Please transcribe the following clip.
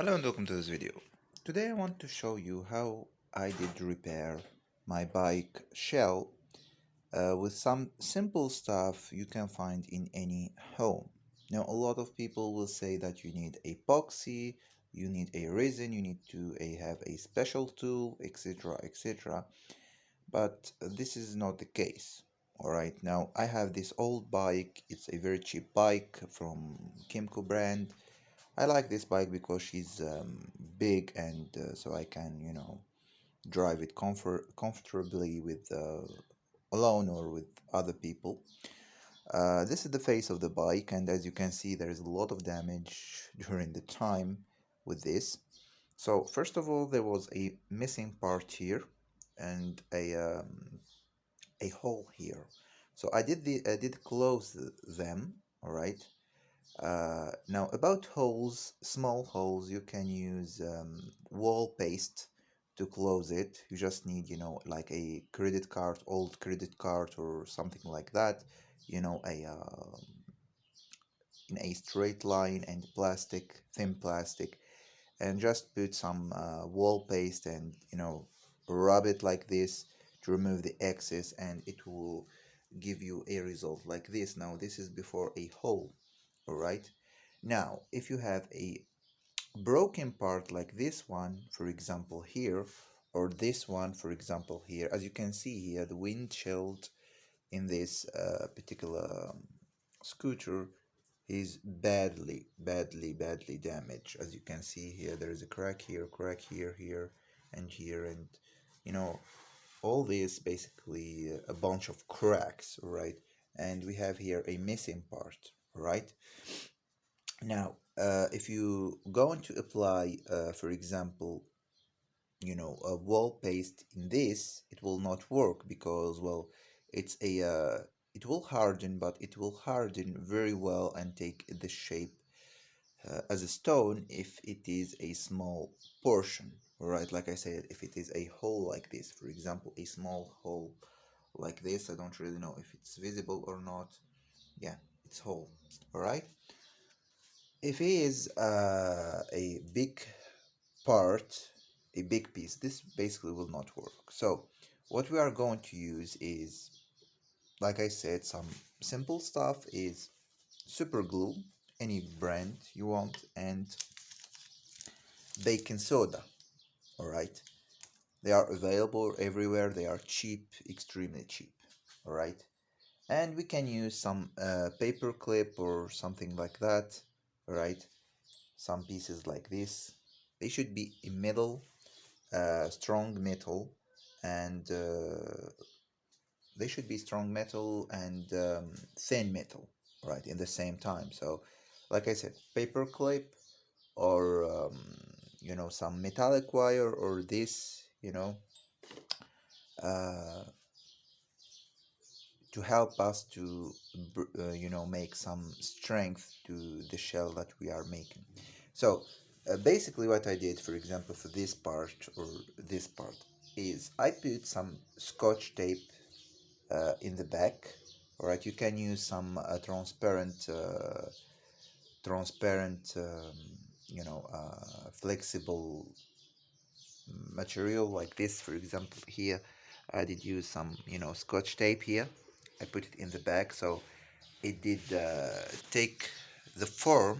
Hello and welcome to this video. Today I want to show you how I did repair my bike shell with some simple stuff you can find in any home. Now a lot of people will say that you need epoxy, you need a resin, you need to have a special tool, etc, etc. But this is not the case. Alright, now I have this old bike. It's a very cheap bike from Kimco brand. I like this bike because she's big and so I can, drive it comfortably with alone or with other people. This is the face of the bike, and as you can see, there is a lot of damage during the time with this. So first of all, there was a missing part here and a hole here. So I did close them, all right. Now about holes, small holes, you can use wall paste to close it. You just need, like a credit card, old credit card or something like that, in a straight line and plastic, thin plastic, and just put some wall paste and, rub it like this to remove the excess, and it will give you a result like this. Now this is before a hole. All right. Now, if you have a broken part like this one, for example, here, or this one, for example, here, as you can see here, the windshield in this particular scooter is badly damaged. As you can see here, there is a crack here, here, and here, and you know, all this basically a bunch of cracks, right? And we have here a missing part, right? Now, if you going to apply, for example, a wall paste in this, it will not work because, well, it's it will harden, but it will harden very well and take the shape as a stone if it is a small portion, right? Like I said, if it is a hole like this, for example, a small hole like this, I don't really know if it's visible or not. Yeah, it's hole, all right? If it is a big part, a big piece, this basically will not work. So what we are going to use is, like I said, some simple stuff is super glue, any brand you want, and baking soda. All right, they are available everywhere. They are cheap, extremely cheap. All right, and we can use some paper clip or something like that. All right, some pieces like this. They should be in metal, strong metal, and they should be strong metal and thin metal, right, in the same time. So, like I said, paper clip or some metallic wire or this, uh, to help us to make some strength to the shell that we are making. So basically what I did, for example, for this part or this part, is I put some scotch tape in the back. All right, you can use some transparent flexible material like this. For example, here I did use some scotch tape here. I put it in the back so it did take the form